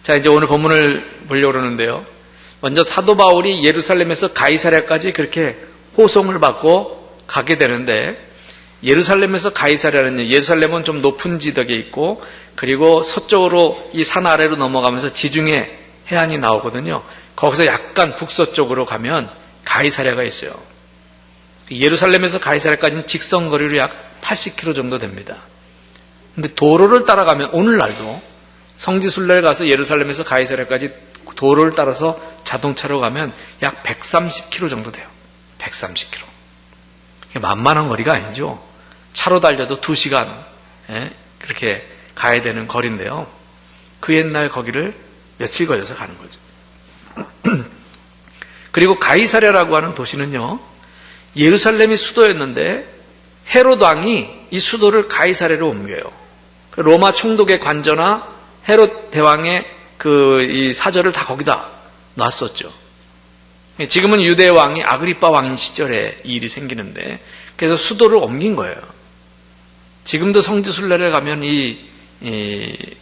자, 이제 오늘 본문을 보려고 그러는데요. 먼저 사도 바울이 예루살렘에서 가이사랴까지 그렇게 호송을 받고 가게 되는데, 예루살렘에서 가이사랴는, 예루살렘은 좀 높은 지덕에 있고, 그리고 서쪽으로 이 산 아래로 넘어가면서 지중해 해안이 나오거든요. 거기서 약간 북서쪽으로 가면 가이사랴가 있어요. 예루살렘에서 가이사랴까지는 직선 거리로 약 80km 정도 됩니다. 근데 도로를 따라가면, 오늘날도 성지순례를 가서 예루살렘에서 가이사랴까지 도로를 따라서 자동차로 가면 약 130km 정도 돼요. 130km. 만만한 거리가 아니죠. 차로 달려도 2시간 그렇게 가야 되는 거리인데요. 그 옛날 거기를 며칠 걸려서 가는 거죠. 그리고 가이사랴라고 하는 도시는요, 예루살렘이 수도였는데 헤롯 왕이 이 수도를 가이사랴로 옮겨요. 로마 총독의 관저나 헤롯 대왕의 이 사절을 다 거기다 놨었죠. 지금은 유대 왕이 아그리빠 왕인 시절에 이 일이 생기는데, 그래서 수도를 옮긴 거예요. 지금도 성지순례를 가면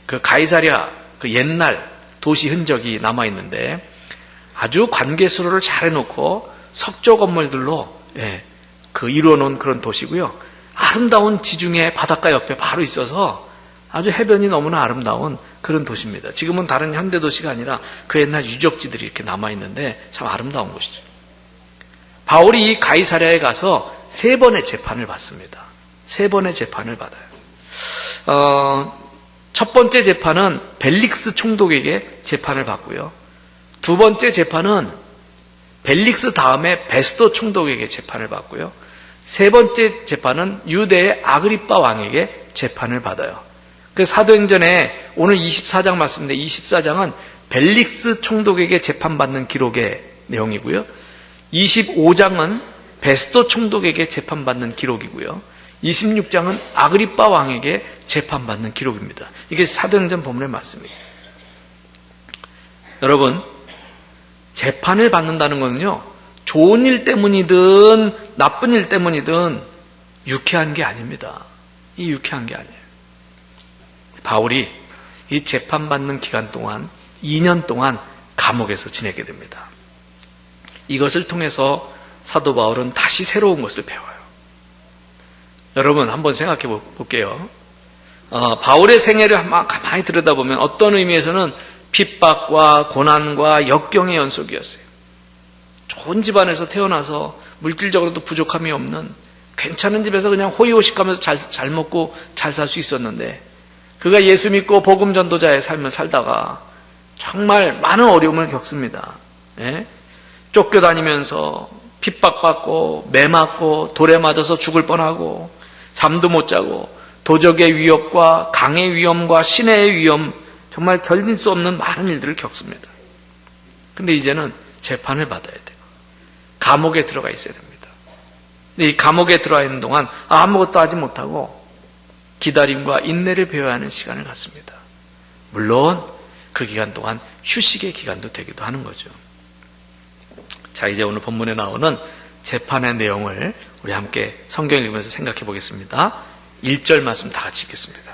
그 가이사랴 그 옛날 도시 흔적이 남아 있는데, 아주 관계수로를 잘 해놓고 석조 건물들로 이루어놓은 그런 도시고요. 아름다운 지중해 바닷가 옆에 바로 있어서 아주 해변이 너무나 아름다운 그런 도시입니다. 지금은 다른 현대 도시가 아니라 그 옛날 유적지들이 이렇게 남아 있는데 참 아름다운 곳이죠. 바울이 이 가이사랴에 가서 3번의 재판을 받습니다. 3번의 재판을 받아요. 첫 번째 재판은 벨릭스 총독에게 재판을 받고요. 두 번째 재판은 벨릭스 다음에 베스도 총독에게 재판을 받고요. 세 번째 재판은 유대의 아그리빠 왕에게 재판을 받아요. 그 사도행전에 오늘 24장 말씀인데, 24장은 벨릭스 총독에게 재판받는 기록의 내용이고요. 25장은 베스도 총독에게 재판받는 기록이고요. 26장은 아그리빠 왕에게 재판받는 기록입니다. 이게 사도행전 본문의 말씀이에요. 여러분, 재판을 받는다는 것은요, 좋은 일 때문이든 나쁜 일 때문이든 유쾌한 게 아닙니다. 이 유쾌한 게 아니에요. 바울이 이 재판받는 기간 동안 2년 동안 감옥에서 지내게 됩니다. 이것을 통해서 사도 바울은 다시 새로운 것을 배워요. 여러분 한번 생각해 볼게요. 바울의 생애를 가만히 들여다보면 어떤 의미에서는 핍박과 고난과 역경의 연속이었어요. 좋은 집안에서 태어나서 물질적으로도 부족함이 없는 괜찮은 집에서 그냥 호의호식하면서 잘 먹고 잘 살 수 있었는데, 그가 예수 믿고 복음 전도자의 삶을 살다가 정말 많은 어려움을 겪습니다. 쫓겨다니면서 핍박받고 매 맞고 돌에 맞아서 죽을 뻔하고 잠도 못 자고 도적의 위협과 강의 위험과 시내의 위험, 정말 견딜 수 없는 많은 일들을 겪습니다. 근데 이제는 재판을 받아야 돼요. 감옥에 들어가 있어야 됩니다. 근데 이 감옥에 들어가 있는 동안 아무것도 하지 못하고 기다림과 인내를 배워야 하는 시간을 갖습니다. 물론 그 기간 동안 휴식의 기간도 되기도 하는 거죠. 자, 이제 오늘 본문에 나오는 재판의 내용을 우리 함께 성경 읽으면서 생각해 보겠습니다. 1절 말씀 다 같이 읽겠습니다.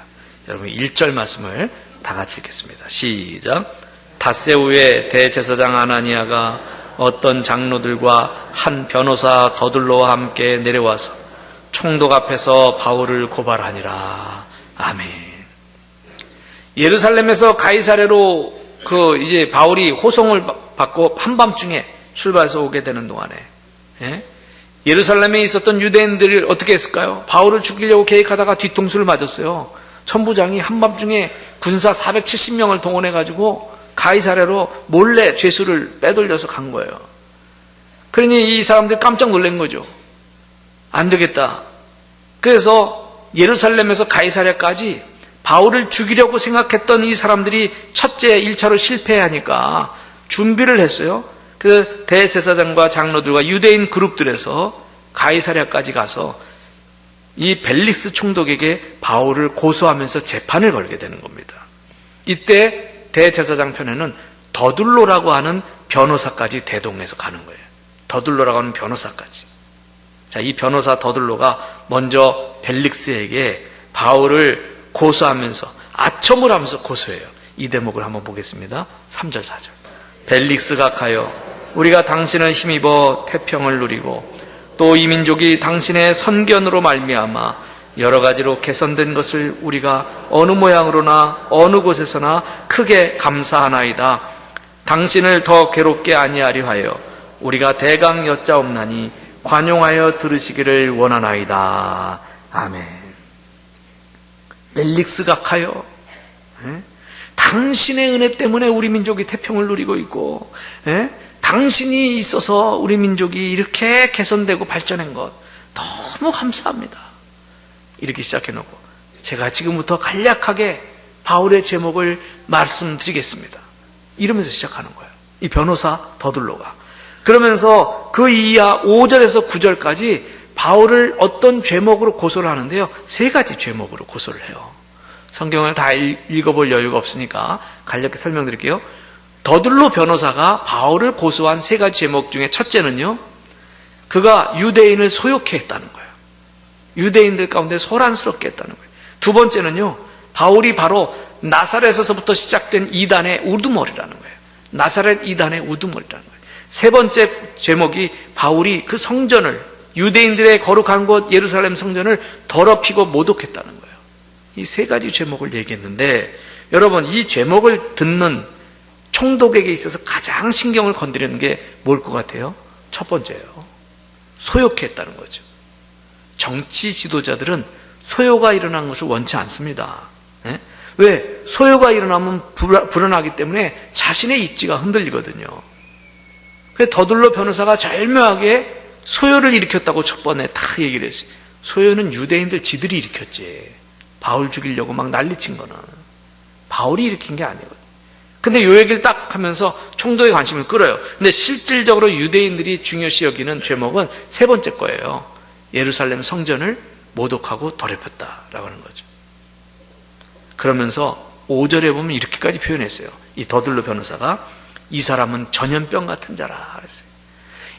여러분 1절 말씀을 다 같이 읽겠습니다. 시작. 닷새 후에 대제사장 아나니아가 어떤 장로들과 한 변호사 더둘로와 함께 내려와서 총독 앞에서 바울을 고발하니라. 아멘. 예루살렘에서 가이사랴로 이제 바울이 호송을 받고 한밤중에 출발해서 오게 되는 동안에 예루살렘에 있었던 유대인들이 어떻게 했을까요? 바울을 죽이려고 계획하다가 뒤통수를 맞았어요. 천부장이 한밤중에 군사 470명을 동원해가지고 가이사랴로 몰래 죄수를 빼돌려서 간 거예요. 그러니 이 사람들이 깜짝 놀란 거죠. 안 되겠다. 그래서 예루살렘에서 가이사랴까지 바울을 죽이려고 생각했던 이 사람들이 첫째 1차로 실패하니까 준비를 했어요. 그 대제사장과 장로들과 유대인 그룹들에서 가이사랴까지 가서 이 벨릭스 총독에게 바울을 고소하면서 재판을 걸게 되는 겁니다. 이때 대제사장 편에는 더둘로라고 하는 변호사까지 대동해서 가는 거예요. 더둘로라고 하는 변호사까지. 자, 이 변호사 더둘로가 먼저 벨릭스에게 바울을 고소하면서 아첨을 하면서 고소해요. 이 대목을 한번 보겠습니다. 3절 4절. 벨릭스가 가여 우리가 당신을 힘입어 태평을 누리고 또 이 민족이 당신의 선견으로 말미암아 여러 가지로 개선된 것을 우리가 어느 모양으로나 어느 곳에서나 크게 감사하나이다. 당신을 더 괴롭게 아니하려 하여 우리가 대강 여짜옵나니 관용하여 들으시기를 원하나이다. 아멘. 벨릭스가 가여 당신의 은혜 때문에 우리 민족이 태평을 누리고 있고 당신이 있어서 우리 민족이 이렇게 개선되고 발전한 것 너무 감사합니다. 이렇게 시작해놓고 제가 지금부터 간략하게 바울의 제목을 말씀드리겠습니다. 이러면서 시작하는 거예요. 이 변호사 더둘로가. 그러면서 그 이하 5절에서 9절까지 바울을 어떤 죄목으로 고소를 하는데요. 3가지 죄목으로 고소를 해요. 성경을 다 읽어볼 여유가 없으니까 간략히 설명드릴게요. 더둘로 변호사가 바울을 고소한 3가지 제목 중에 첫째는요, 그가 유대인을 소욕해 했다는 거예요. 유대인들 가운데 소란스럽게 했다는 거예요. 두 번째는요, 바울이 바로 나사렛에서부터 시작된 이단의 우두머리라는 거예요. 나사렛 이단의 우두머리라는 거예요. 세 번째 제목이 바울이 그 성전을, 유대인들의 거룩한 곳 예루살렘 성전을 더럽히고 모독했다는 거예요. 이 3가지 제목을 얘기했는데, 여러분 이 제목을 듣는 총독에게 있어서 가장 신경을 건드리는 게 뭘 것 같아요? 첫 번째예요. 소욕해 했다는 거죠. 정치 지도자들은 소요가 일어난 것을 원치 않습니다. 왜? 소요가 일어나면 불안하기 때문에 자신의 입지가 흔들리거든요. 그래서 더둘로 변호사가 절묘하게 소요를 일으켰다고 첫 번에 다 얘기를 했어요. 소요는 유대인들 지들이 일으켰지. 바울 죽이려고 막 난리친 거는 바울이 일으킨 게 아니거든요. 근데 요 얘기를 딱 하면서 총독의 관심을 끌어요. 근데 실질적으로 유대인들이 중요시 여기는 죄목은 3번째 거예요. 예루살렘 성전을 모독하고 더럽혔다라고 하는 거죠. 그러면서 5절에 보면 이렇게까지 표현했어요. 이 더둘로 변호사가 이 사람은 전염병 같은 자라 그랬어요.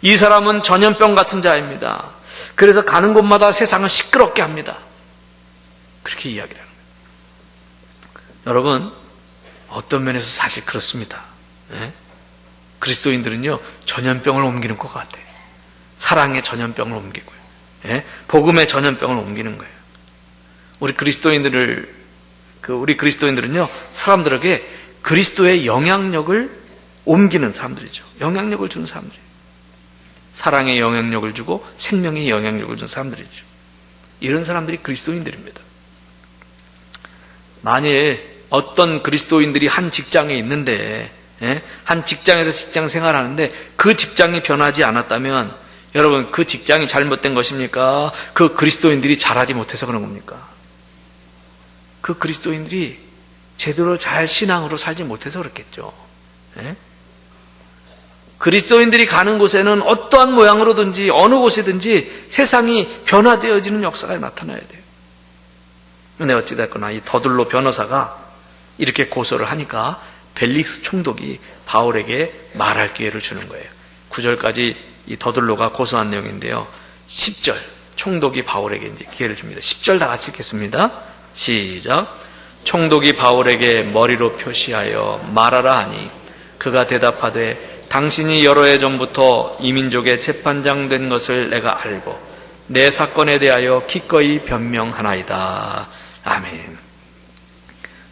이 사람은 전염병 같은 자입니다. 그래서 가는 곳마다 세상을 시끄럽게 합니다. 그렇게 이야기를 하는 거예요. 여러분, 어떤 면에서 사실 그렇습니다. 그리스도인들은요, 전염병을 옮기는 것 같아요. 사랑의 전염병을 옮기고요. 복음의 전염병을 옮기는 거예요. 우리 그리스도인들은요, 사람들에게 그리스도의 영향력을 옮기는 사람들이죠. 영향력을 주는 사람들이에요. 사랑의 영향력을 주고 생명의 영향력을 주는 사람들이죠. 이런 사람들이 그리스도인들입니다. 만일 어떤 그리스도인들이 한 직장에 있는데, 한 직장에서 직장 생활하는데 그 직장이 변하지 않았다면 여러분, 그 직장이 잘못된 것입니까? 그 그리스도인들이 잘하지 못해서 그런 겁니까? 그 그리스도인들이 제대로 잘 신앙으로 살지 못해서 그렇겠죠. 그리스도인들이 가는 곳에는 어떠한 모양으로든지 어느 곳이든지 세상이 변화되어지는 역사가 나타나야 돼요. 근데 어찌됐거나 이 더둘로 변호사가 이렇게 고소를 하니까 벨릭스 총독이 바울에게 말할 기회를 주는 거예요. 9절까지 이 더둘로가 고소한 내용인데요. 10절 총독이 바울에게 이제 기회를 줍니다. 10절 다 같이 읽겠습니다. 시작. 총독이 바울에게 머리로 표시하여 말하라 하니 그가 대답하되 당신이 여러 해 전부터 이 민족의 재판장 된 것을 내가 알고 내 사건에 대하여 기꺼이 변명하나이다. 아멘.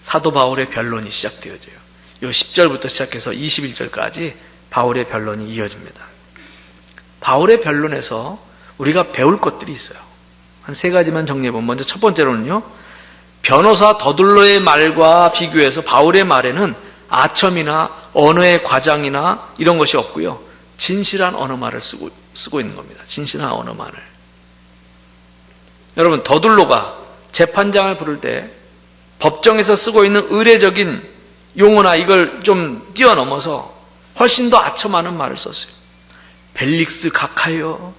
사도 바울의 변론이 시작되어져요. 요 10절부터 시작해서 21절까지 바울의 변론이 이어집니다. 바울의 변론에서 우리가 배울 것들이 있어요. 한 3가지만 정리해보면, 먼저 첫 번째로는요, 변호사 더둘로의 말과 비교해서 바울의 말에는 아첨이나 언어의 과장이나 이런 것이 없고요, 진실한 언어말을 쓰고 있는 겁니다. 진실한 언어말을. 여러분, 더둘로가 재판장을 부를 때 법정에서 쓰고 있는 의례적인 용어나 이걸 좀 뛰어넘어서 훨씬 더 아첨하는 말을 썼어요. 벨릭스 각하여,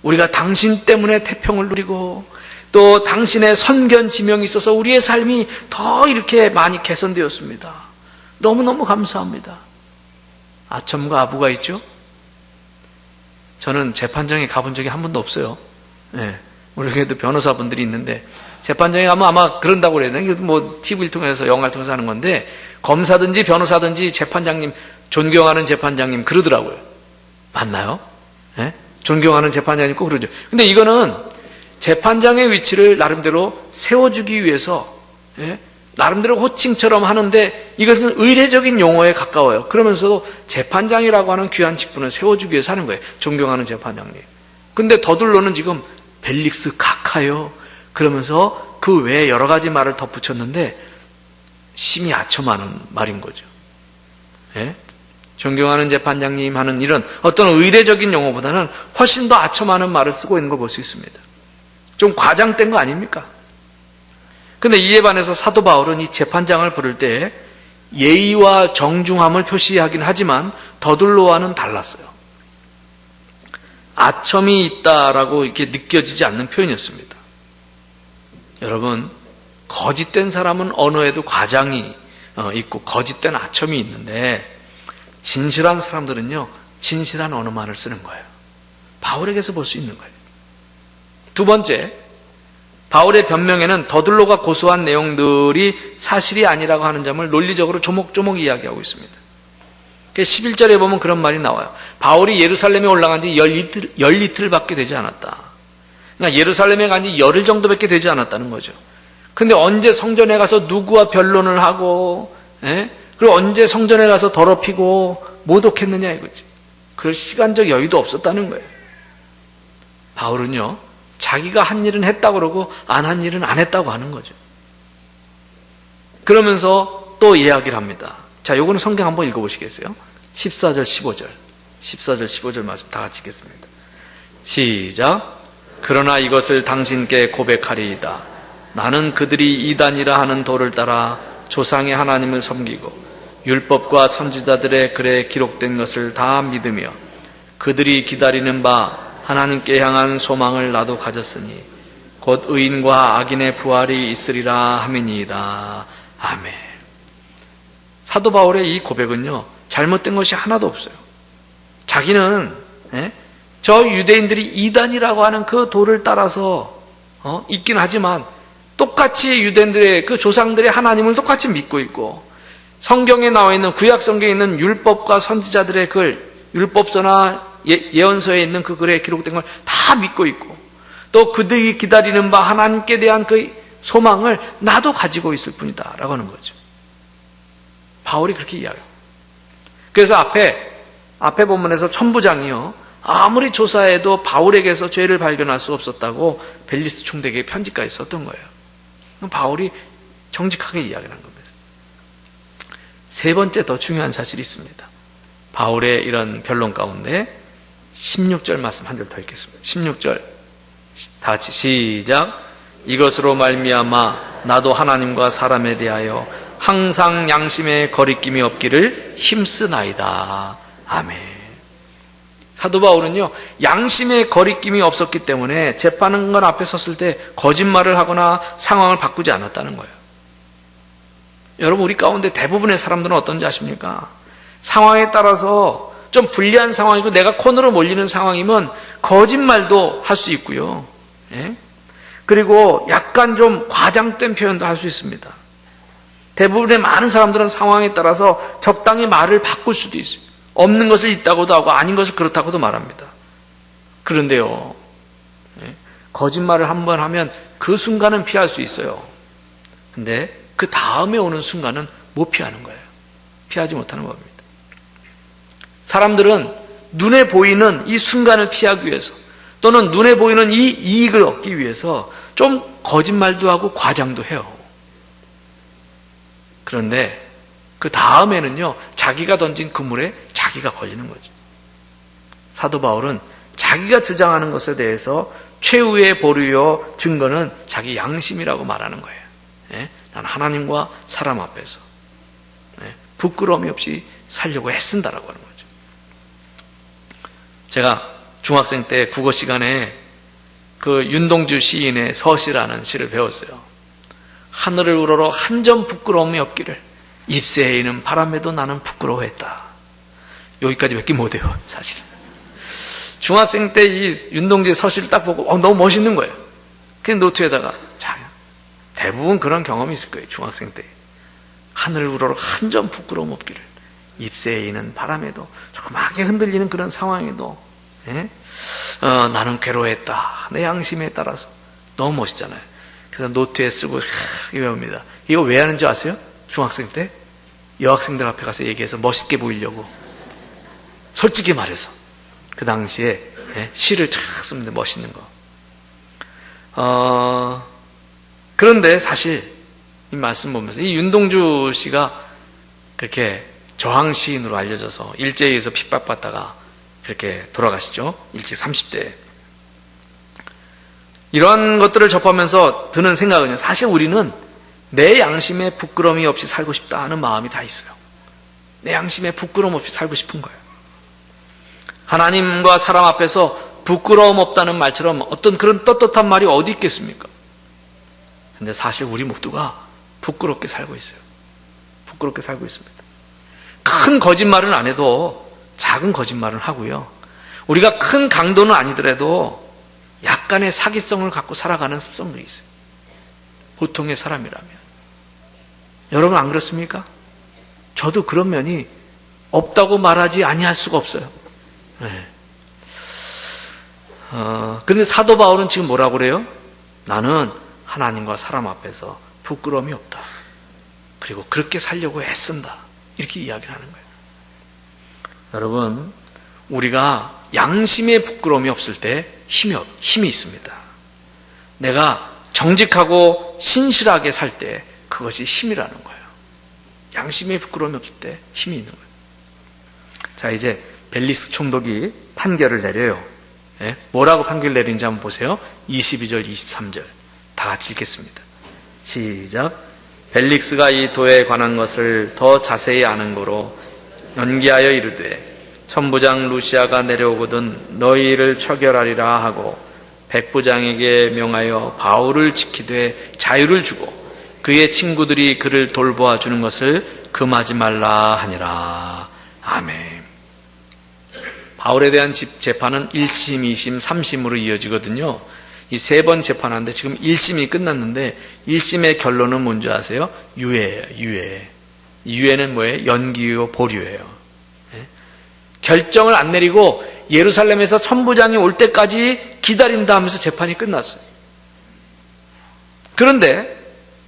우리가 당신 때문에 태평을 누리고 또 당신의 선견 지명이 있어서 우리의 삶이 더 이렇게 많이 개선되었습니다. 너무너무 감사합니다. 아첨과 아부가 있죠? 저는 재판장에 가본 적이 한 번도 없어요. 우리 교회도 변호사분들이 있는데 재판장에 가면 아마 그런다고 그래야 되나? 이거 뭐 TV를 통해서 영화를 통해서 하는 건데 검사든지 변호사든지 재판장님 존경하는 재판장님 그러더라고요. 맞나요? 예? 존경하는 재판장님 꼭 그러죠. 근데 이거는 재판장의 위치를 나름대로 세워주기 위해서 나름대로 호칭처럼 하는데 이것은 의례적인 용어에 가까워요. 그러면서도 재판장이라고 하는 귀한 직분을 세워주기 위해서 하는 거예요. 존경하는 재판장님. 근데 더둘러는 지금 벨릭스 각하요. 그러면서 그 외에 여러 가지 말을 덧붙였는데 심히 아첨하는 말인 거죠. 존경하는 재판장님 하는 이런 어떤 의례적인 용어보다는 훨씬 더 아첨하는 말을 쓰고 있는 걸 볼 수 있습니다. 좀 과장된 거 아닙니까? 근데 이에 반해서 사도 바울은 이 재판장을 부를 때 예의와 정중함을 표시하긴 하지만 더둘로와는 달랐어요. 아첨이 있다라고 이렇게 느껴지지 않는 표현이었습니다. 여러분, 거짓된 사람은 언어에도 과장이 있고 거짓된 아첨이 있는데 진실한 사람들은요, 진실한 언어만을 쓰는 거예요. 바울에게서 볼 수 있는 거예요. 두 번째, 바울의 변명에는 더둘로가 고소한 내용들이 사실이 아니라고 하는 점을 논리적으로 조목조목 이야기하고 있습니다. 11절에 보면 그런 말이 나와요. 바울이 예루살렘에 올라간 지 열이틀밖에 되지 않았다. 그러니까 예루살렘에 간 지 열흘 정도밖에 되지 않았다는 거죠. 근데 언제 성전에 가서 누구와 변론을 하고, 그리고 언제 성전에 가서 더럽히고 모독했느냐 이거지. 그럴 시간적 여유도 없었다는 거예요. 바울은요, 자기가 한 일은 했다고 그러고 안 한 일은 안 했다고 하는 거죠. 그러면서 또 이야기를 합니다. 자, 요거는 성경 한번 읽어보시겠어요? 14절 15절 14절 15절 말씀 다 같이 읽겠습니다. 시작. 그러나 이것을 당신께 고백하리이다. 나는 그들이 이단이라 하는 도를 따라 조상의 하나님을 섬기고 율법과 선지자들의 글에 기록된 것을 다 믿으며 그들이 기다리는 바 하나님께 향한 소망을 나도 가졌으니 곧 의인과 악인의 부활이 있으리라 하매니이다. 아멘. 사도 바울의 이 고백은요, 잘못된 것이 하나도 없어요. 자기는 저 유대인들이 이단이라고 하는 그 도를 따라서 있긴 하지만 똑같이 유대인들의 그 조상들의 하나님을 똑같이 믿고 있고 성경에 나와 있는 구약 성경에 있는 율법과 선지자들의 글, 율법서나 예언서에 있는 그 글에 기록된 걸 다 믿고 있고 또 그들이 기다리는 바 하나님께 대한 그 소망을 나도 가지고 있을 뿐이다 라고 하는 거죠. 바울이 그렇게 이야기해요. 그래서 앞에 본문에서 천부장이요, 아무리 조사해도 바울에게서 죄를 발견할 수 없었다고 벨리스 총독에게 편지까지 썼던 거예요. 바울이 정직하게 이야기를 한 겁니다. 세 번째 더 중요한 사실이 있습니다. 바울의 이런 변론 가운데 16절 말씀 한 절 더 읽겠습니다. 16절 다 같이 시작. 이것으로 말미암아 나도 하나님과 사람에 대하여 항상 양심에 거리낌이 없기를 힘쓰나이다. 아멘. 사도 바울은요, 양심에 거리낌이 없었기 때문에 재판관 앞에 섰을 때 거짓말을 하거나 상황을 바꾸지 않았다는 거예요. 여러분, 우리 가운데 대부분의 사람들은 어떤지 아십니까? 상황에 따라서 좀 불리한 상황이고 내가 코너로 몰리는 상황이면 거짓말도 할 수 있고요. 그리고 약간 좀 과장된 표현도 할 수 있습니다. 대부분의 많은 사람들은 상황에 따라서 적당히 말을 바꿀 수도 있어요. 없는 것을 있다고도 하고 아닌 것을 그렇다고도 말합니다. 그런데요, 거짓말을 한번 하면 그 순간은 피할 수 있어요. 근데 그 다음에 오는 순간은 못 피하는 거예요. 피하지 못하는 법입니다. 사람들은 눈에 보이는 이 순간을 피하기 위해서 또는 눈에 보이는 이 이익을 얻기 위해서 좀 거짓말도 하고 과장도 해요. 그런데 그 다음에는요, 자기가 던진 그물에 자기가 걸리는 거죠. 사도 바울은 자기가 주장하는 것에 대해서 최후의 보류요 증거는 자기 양심이라고 말하는 거예요. 난 하나님과 사람 앞에서 부끄러움이 없이 살려고 애쓴다라고 하는 거죠. 제가 중학생 때 국어 시간에 그 윤동주 시인의 서시라는 시를 배웠어요. 하늘을 우러러 한 점 부끄러움이 없기를 잎새에 있는 바람에도 나는 부끄러워했다. 여기까지밖에 못해요, 사실은. 중학생 때 이 윤동주의 서시를 딱 보고 너무 멋있는 거예요. 그냥 노트에다가 대부분 그런 경험이 있을 거예요. 중학생 때. 하늘 우러러 한 점 부끄러움 없기를. 잎새에 이는 바람에도 조그맣게 흔들리는 그런 상황에도 나는 괴로워했다. 내 양심에 따라서. 너무 멋있잖아요. 그래서 노트에 쓰고 외웁니다. 이거 왜 하는지 아세요? 중학생 때 여학생들 앞에 가서 얘기해서 멋있게 보이려고. 솔직히 말해서 그 당시에 시를 쫙 씁니다. 멋있는 거. 그런데 사실 이 말씀 보면서 이 윤동주 씨가 그렇게 저항 시인으로 알려져서 일제에 의해서 핍박받다가 그렇게 돌아가시죠. 일찍 30대에. 이런 것들을 접하면서 드는 생각은 사실 우리는 내 양심에 부끄러움이 없이 살고 싶다 하는 마음이 다 있어요. 내 양심에 부끄러움 없이 살고 싶은 거예요. 하나님과 사람 앞에서 부끄러움 없다는 말처럼 어떤 그런 떳떳한 말이 어디 있겠습니까? 근데 사실 우리 모두가 부끄럽게 살고 있어요. 부끄럽게 살고 있습니다. 큰 거짓말은 안 해도 작은 거짓말은 하고요. 우리가 큰 강도는 아니더라도 약간의 사기성을 갖고 살아가는 습성들이 있어요. 보통의 사람이라면. 여러분 안 그렇습니까? 저도 그런 면이 없다고 말하지 아니할 수가 없어요. 그런데 사도 바울은 지금 뭐라고 그래요? 나는 하나님과 사람 앞에서 부끄러움이 없다. 그리고 그렇게 살려고 애쓴다. 이렇게 이야기를 하는 거예요. 여러분, 우리가 양심의 부끄러움이 없을 때 힘이 있습니다. 내가 정직하고 신실하게 살 때 그것이 힘이라는 거예요. 양심의 부끄러움이 없을 때 힘이 있는 거예요. 자, 이제 벨릭스 총독이 판결을 내려요. 뭐라고 판결 내리는지 한번 보세요. 22절, 23절 다 같이 읽겠습니다. 시작. 벨릭스가 이 도에 관한 것을 더 자세히 아는 거로 연기하여 이르되 천부장 루시아가 내려오거든 너희를 처결하리라 하고 백부장에게 명하여 바울을 지키되 자유를 주고 그의 친구들이 그를 돌보아 주는 것을 금하지 말라 하니라. 아멘. 바울에 대한 재판은 1심, 2심, 3심으로 이어지거든요. 이 세 번 재판하는데 지금 1심이 끝났는데 1심의 결론은 뭔지 아세요? 유예예요. 유예. 유예는 뭐예요? 연기요, 보류예요. 결정을 안 내리고 예루살렘에서 천부장이 올 때까지 기다린다 하면서 재판이 끝났어요. 그런데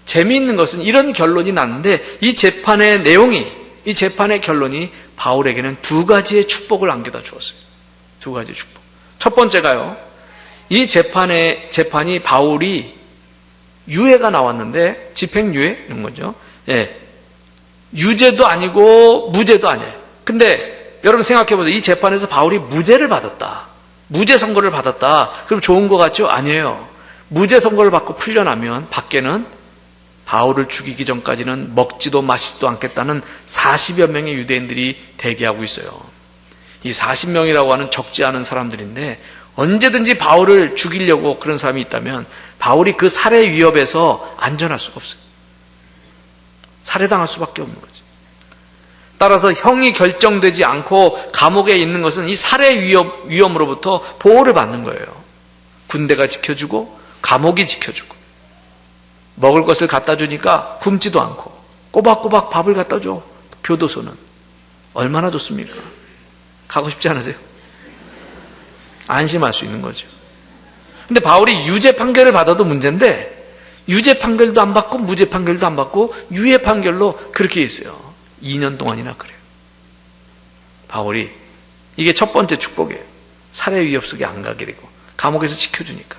재미있는 것은 이런 결론이 났는데 이 재판의 내용이, 이 재판의 결론이 바울에게는 두 가지의 축복을 안겨다 주었어요. 두 가지의 축복. 첫 번째가요. 이 재판이 바울이 유예가 나왔는데 집행유예 이런 거죠. 유죄도 아니고 무죄도 아니에요. 근데 여러분 생각해 보세요. 이 재판에서 바울이 무죄를 받았다. 무죄 선고를 받았다. 그럼 좋은 거 같죠? 아니에요. 무죄 선고를 받고 풀려나면 밖에는 바울을 죽이기 전까지는 먹지도 마시지도 않겠다는 40여 명의 유대인들이 대기하고 있어요. 이 40명이라고 하는 적지 않은 사람들인데 언제든지 바울을 죽이려고 그런 사람이 있다면 바울이 그 살해 위협에서 안전할 수가 없어요. 살해당할 수밖에 없는 거죠. 따라서 형이 결정되지 않고 감옥에 있는 것은 이 살해 위험으로부터 보호를 받는 거예요. 군대가 지켜주고 감옥이 지켜주고 먹을 것을 갖다 주니까 굶지도 않고 꼬박꼬박 밥을 갖다 줘. 교도소는 얼마나 좋습니까? 가고 싶지 않으세요? 안심할 수 있는 거죠. 근데 바울이 유죄 판결을 받아도 문제인데 유죄 판결도 안 받고 무죄 판결도 안 받고 유예 판결로 그렇게 있어요. 2년 동안이나 그래요. 바울이 이게 첫 번째 축복이에요. 살해 위협 속에 안 가게 되고 감옥에서 지켜주니까.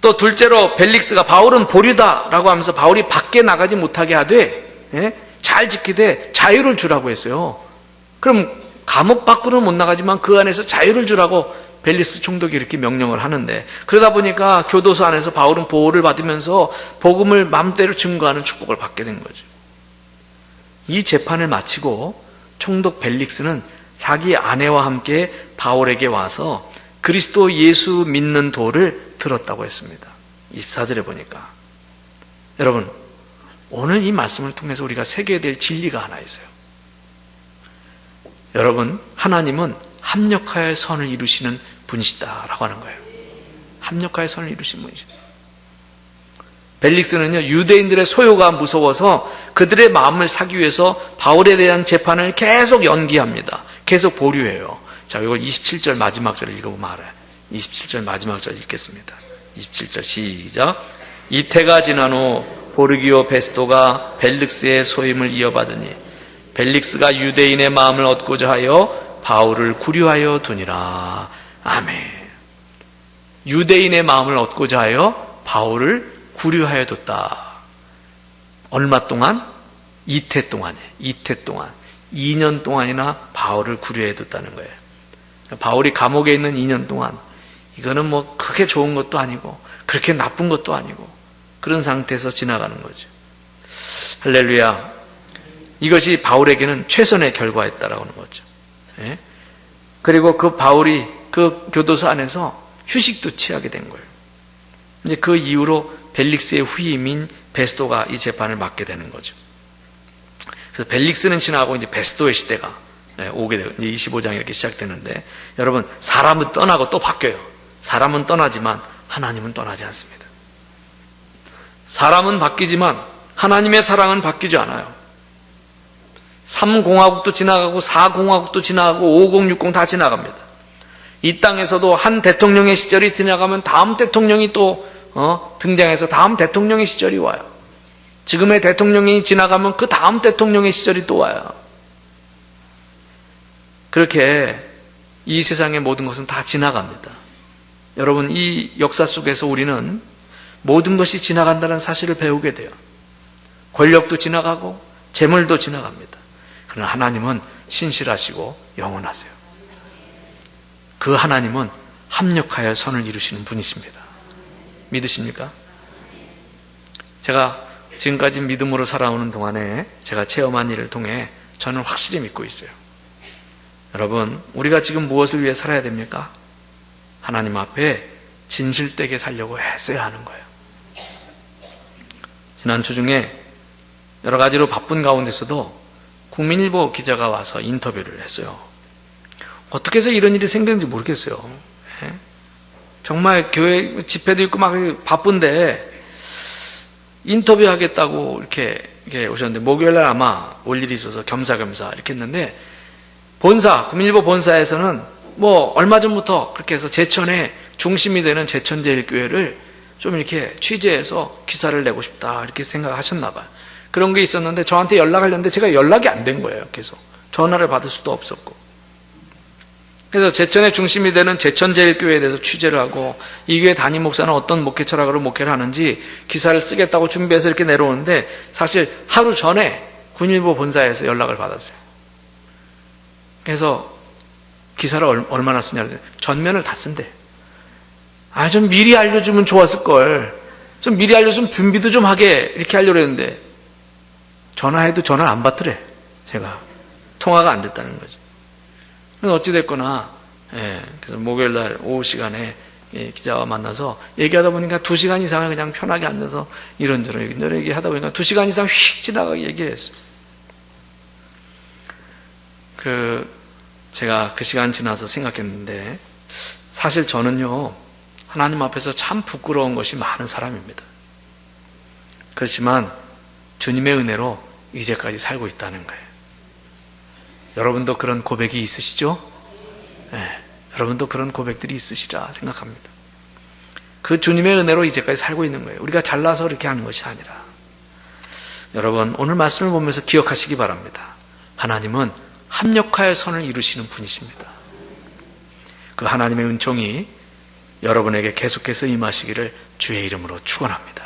또 둘째로 벨릭스가 바울은 보류다라고 하면서 바울이 밖에 나가지 못하게 하되 잘 지키되 자유를 주라고 했어요. 그럼 감옥 밖으로는 못 나가지만 그 안에서 자유를 주라고 벨릭스 총독이 이렇게 명령을 하는데 그러다 보니까 교도소 안에서 바울은 보호를 받으면서 복음을 마음대로 증거하는 축복을 받게 된 거죠. 이 재판을 마치고 총독 벨릭스는 자기 아내와 함께 바울에게 와서 그리스도 예수 믿는 도를 들었다고 했습니다. 24절에 보니까 여러분 오늘 이 말씀을 통해서 우리가 새겨야 될 진리가 하나 있어요. 여러분 하나님은 합력하여 선을 이루시는 분이시다라고 하는 거예요. 합력하여 선을 이루신 분이시다. 벨릭스는요, 유대인들의 소요가 무서워서 그들의 마음을 사기 위해서 바울에 대한 재판을 계속 연기합니다. 계속 보류해요. 자, 이걸 27절 마지막 절을 읽어보면 알아요. 27절 마지막 절 읽겠습니다. 27절 시작. 이태가 지난 후 보르기오 베스토가 벨릭스의 소임을 이어받으니 벨릭스가 유대인의 마음을 얻고자 하여 바울을 구류하여 두니라. 아멘. 유대인의 마음을 얻고자 하여 바울을 구류하여 뒀다. 얼마 동안? 이태 동안이에요. 이태 동안. 2년 동안이나 바울을 구류해 뒀다는 거예요. 바울이 감옥에 있는 2년 동안 이거는 뭐 크게 좋은 것도 아니고 그렇게 나쁜 것도 아니고 그런 상태에서 지나가는 거죠. 할렐루야. 이것이 바울에게는 최선의 결과였다라고 하는 거죠. 예? 그리고 그 바울이 그 교도소 안에서 휴식도 취하게 된 거예요. 이제 그 이후로 벨릭스의 후임인 베스토가 이 재판을 맡게 되는 거죠. 그래서 벨릭스는 지나고 이제 베스토의 시대가 오게 되고 이제 25장이 이렇게 시작되는데 여러분 사람은 떠나고 또 바뀌어요. 사람은 떠나지만 하나님은 떠나지 않습니다. 사람은 바뀌지만 하나님의 사랑은 바뀌지 않아요. 3공화국도 지나가고 4공화국도 지나가고 5060 다 지나갑니다. 이 땅에서도 한 대통령의 시절이 지나가면 다음 대통령이 또 등장해서 다음 대통령의 시절이 와요. 지금의 대통령이 지나가면 그 다음 대통령의 시절이 또 와요. 그렇게 이 세상의 모든 것은 다 지나갑니다. 여러분, 이 역사 속에서 우리는 모든 것이 지나간다는 사실을 배우게 돼요. 권력도 지나가고 재물도 지나갑니다. 그러나 하나님은 신실하시고 영원하세요. 그 하나님은 합력하여 선을 이루시는 분이십니다. 믿으십니까? 제가 지금까지 믿음으로 살아오는 동안에 제가 체험한 일을 통해 저는 확실히 믿고 있어요. 여러분, 우리가 지금 무엇을 위해 살아야 됩니까? 하나님 앞에 진실되게 살려고 애써야 하는 거예요. 지난 주 중에 여러 가지로 바쁜 가운데서도 국민일보 기자가 와서 인터뷰를 했어요. 어떻게 해서 이런 일이 생겼는지 모르겠어요. 예? 정말 교회 집회도 있고 막 바쁜데 인터뷰하겠다고 이렇게 오셨는데 목요일날 아마 올 일이 있어서 겸사겸사 이렇게 했는데 국민일보 본사에서는 뭐 얼마 전부터 그렇게 해서 제천의 중심이 되는 제천제일교회를 좀 이렇게 취재해서 기사를 내고 싶다 이렇게 생각하셨나 봐요. 그런 게 있었는데 저한테 연락하려는데 제가 연락이 안 된 거예요. 계속 전화를 받을 수도 없었고. 그래서 제천의 중심이 되는 제천제일교회에 대해서 취재를 하고 이 교회 담임 목사는 어떤 목회 철학으로 목회를 하는지 기사를 쓰겠다고 준비해서 이렇게 내려오는데 사실 하루 전에 군일보 본사에서 연락을 받았어요. 그래서 기사를 얼마나 쓰냐고 전면을 다 쓴대. 좀 미리 알려주면 좋았을걸. 좀 미리 알려주면 준비도 좀 하게 이렇게 하려고 했는데 전화해도 전화를 안 받더래. 제가 통화가 안 됐다는 거죠. 어찌됐거나 그래서 목요일날 오후 시간에 기자와 만나서 얘기하다 보니까 2시간 이상을 그냥 편하게 앉아서 이런저런 얘기하다 보니까 2시간 이상 휙 지나가게 얘기를 했어요. 제가 그 시간 지나서 생각했는데 사실 저는요 하나님 앞에서 참 부끄러운 것이 많은 사람입니다. 그렇지만 주님의 은혜로 이제까지 살고 있다는 거예요. 여러분도 그런 고백이 있으시죠? 네, 여러분도 그런 고백들이 있으시라 생각합니다. 그 주님의 은혜로 이제까지 살고 있는 거예요. 우리가 잘나서 이렇게 하는 것이 아니라. 여러분, 오늘 말씀을 보면서 기억하시기 바랍니다. 하나님은 합력하여 선을 이루시는 분이십니다. 그 하나님의 은총이 여러분에게 계속해서 임하시기를 주의 이름으로 축원합니다.